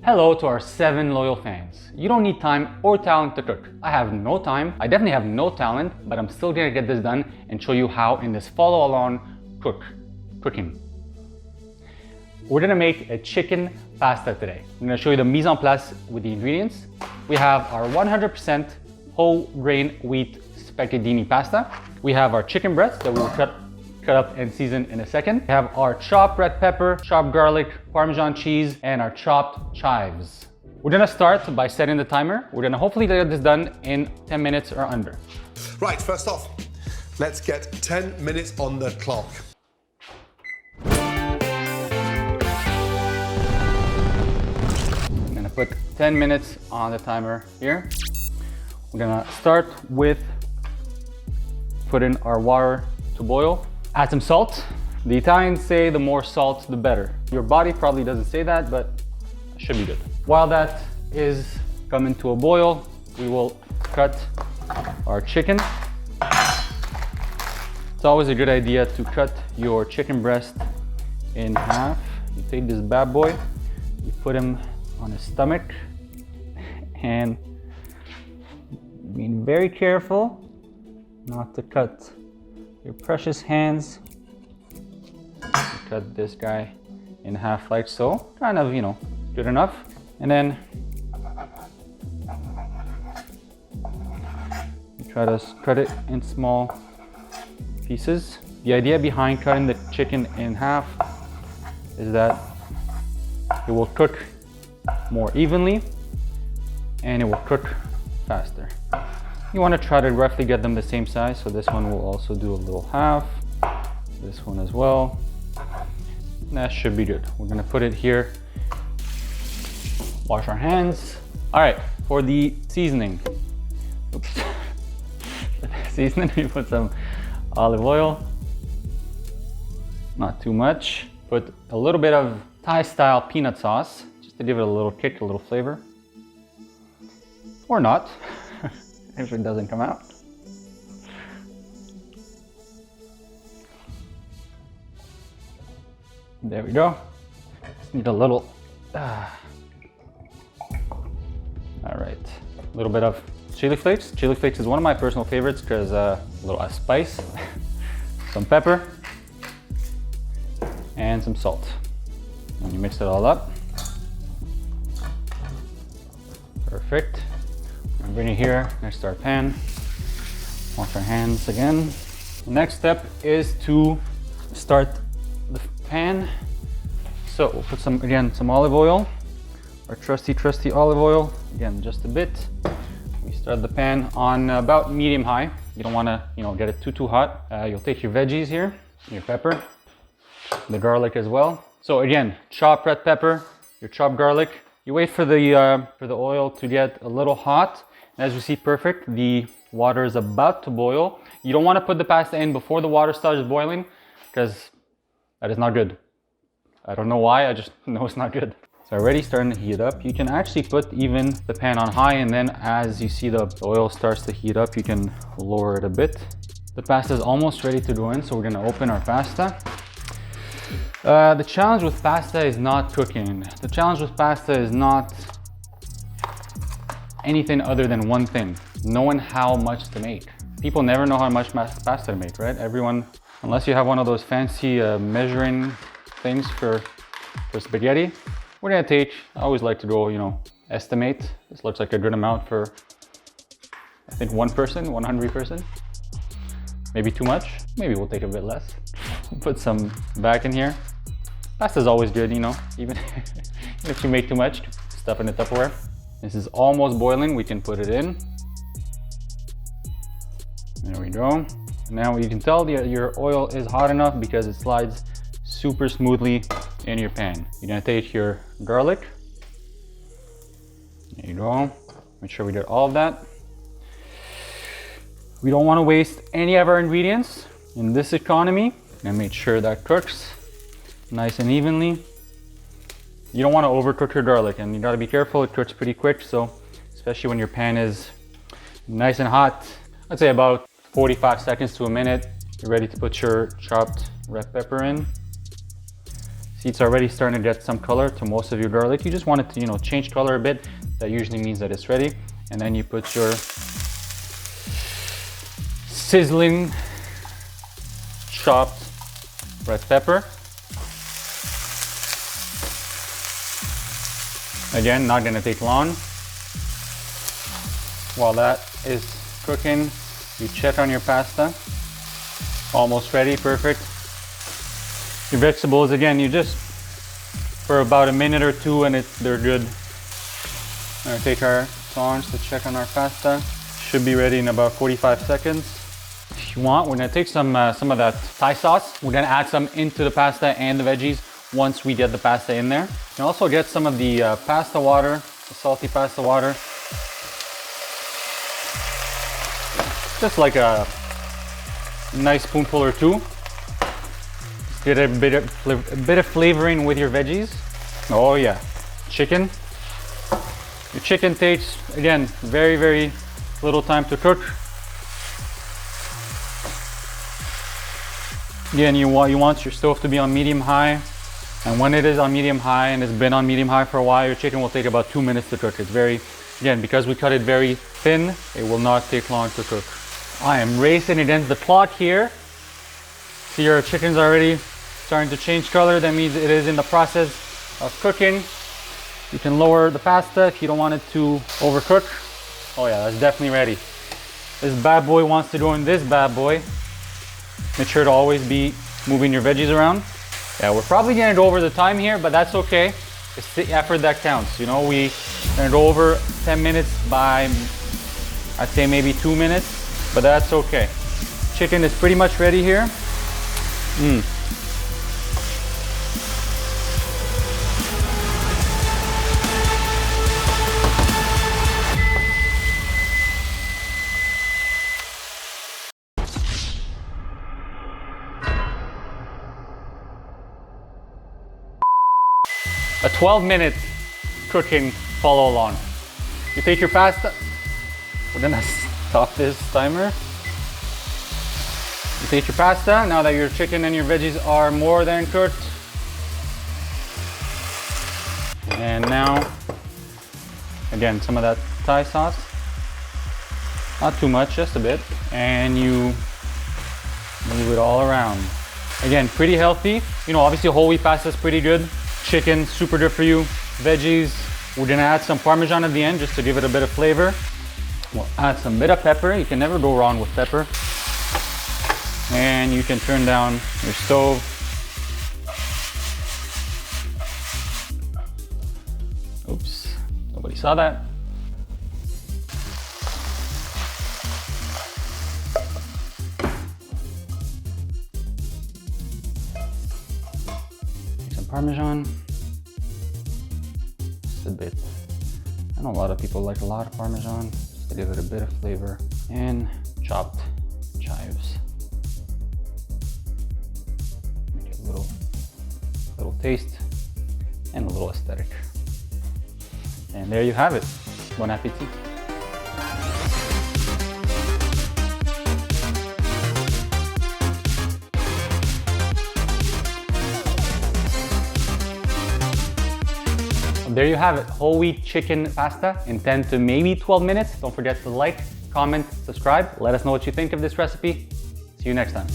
Hello to our 7 loyal fans. You don't need time or talent to cook. I have no time, I definitely have no talent, but I'm still gonna get this done and show you how in this follow along cooking. We're gonna make a chicken pasta today. I'm gonna show you the mise en place with the ingredients. We have our 100% whole grain wheat spaghettini pasta. We have our chicken breasts that we will cut up and season in a second. We have our chopped red pepper, chopped garlic, Parmesan cheese, and our chopped chives. We're gonna start by setting the timer. We're gonna hopefully get this done in 10 minutes or under. Right, first off, let's get 10 minutes on the clock. I'm gonna put 10 minutes on the timer here. We're gonna start with putting our water to boil. Add some salt. The Italians say the more salt, the better. Your body probably doesn't say that, but it should be good. While that is coming to a boil, we will cut our chicken. It's always a good idea to cut your chicken breast in half. You take this bad boy, you put him on his stomach, and being very careful not to cut your precious hands. Cut this guy in half like so, kind of, good enough. And then you try to cut it in small pieces. The idea behind cutting the chicken in half is that it will cook more evenly and it will cook faster. You want to try to roughly get them the same size, so this one will also do a little half, this one as well. That should be good. We're gonna put it here, wash our hands. All right, for the seasoning. Oops. For the seasoning, we put some olive oil, not too much. Put a little bit of Thai style peanut sauce, just to give it a little kick, a little flavor. Or not. If it doesn't come out. There we go. Just need a little. All right, a little bit of chili flakes. Chili flakes is one of my personal favorites because a little spice, some pepper, and some salt. And you mix it all up. Perfect. Bring it here next to our pan. Wash our hands again. The next step is to start the pan. So we'll put some olive oil, our trusty olive oil. Again, just a bit. We start the pan on about medium high. You don't want to, get it too hot. You'll take your veggies here, your pepper, the garlic as well. So again, chopped red pepper, your chopped garlic. You wait for the oil to get a little hot. As you see, perfect. The water is about to boil. You don't want to put the pasta in before the water starts boiling because that is not good. I don't know why, I just know it's not good. It's already starting to heat up. You can actually put even the pan on high, and then as you see the oil starts to heat up, you can lower it a bit. The pasta is almost ready to go in, so we're gonna open our pasta. The challenge with pasta is not cooking. The challenge with pasta is not anything other than one thing: knowing how much to make. People never know how much pasta to make, right? Everyone, unless you have one of those fancy measuring things for spaghetti. We're gonna take, I always like to go, estimate. This looks like a good amount for, I think, one hungry person. Maybe too much, maybe we'll take a bit less. Put some back in here. Pasta is always good, even if you make too much, stuff in the Tupperware. This is almost boiling, we can put it in. There we go. Now you can tell your oil is hot enough because it slides super smoothly in your pan. You're gonna take your garlic. There you go. Make sure we get all of that. We don't want to waste any of our ingredients in this economy. And make sure that cooks nice and evenly. You don't want to overcook your garlic, and you got to be careful. It cooks pretty quick, so especially when your pan is nice and hot. I'd say about 45 seconds to a minute. You're ready to put your chopped red pepper in. See, it's already starting to get some color to most of your garlic. You just want it to, you know, change color a bit. That usually means that it's ready. And then you put your sizzling chopped red pepper. Again, not gonna take long. While that is cooking, you check on your pasta. Almost ready, perfect. Your vegetables, again, you just, for about a minute or two and they're good. I'm gonna take our tongs to check on our pasta. Should be ready in about 45 seconds. If you want, we're gonna take some of that Thai sauce. We're gonna add some into the pasta and the veggies once we get the pasta in there. You can also get some of the pasta water, the salty pasta water. Just like a nice spoonful or two. Get a bit of flavoring with your veggies. Oh yeah, chicken. Your chicken takes, again, very, very little time to cook. Again, you want your stove to be on medium high. And when it is on medium high and it's been on medium high for a while, your chicken will take about 2 minutes to cook. It's very, again, because we cut it very thin, it will not take long to cook. I am racing against the clock here. See, your chicken's already starting to change color. That means it is in the process of cooking. You can lower the pasta if you don't want it to overcook. Oh yeah, that's definitely ready. This bad boy wants to go in this bad boy. Make sure to always be moving your veggies around. Yeah, we're probably gonna go over the time here, but that's okay. It's the effort that counts. You know, we're gonna go over 10 minutes by, I'd say maybe 2 minutes, but that's okay. Chicken is pretty much ready here. A 12-minute cooking follow along. You take your pasta. We're gonna stop this timer. You take your pasta, now that your chicken and your veggies are more than cooked. And now, again, some of that Thai sauce. Not too much, just a bit. And you move it all around. Again, pretty healthy. You know, obviously whole wheat pasta is pretty good. Chicken, super good for you. Veggies, we're gonna add some Parmesan at the end just to give it a bit of flavor. We'll add some bit of pepper. You can never go wrong with pepper. And you can turn down your stove. Oops, nobody saw that. Parmesan, just a bit. I know a lot of people like a lot of Parmesan, just to give it a bit of flavor. And chopped chives. Make it a little taste and a little aesthetic. And there you have it. Bon appetit. There you have it, whole wheat chicken pasta in 10 to maybe 12 minutes. Don't forget to like, comment, subscribe. Let us know what you think of this recipe. See you next time.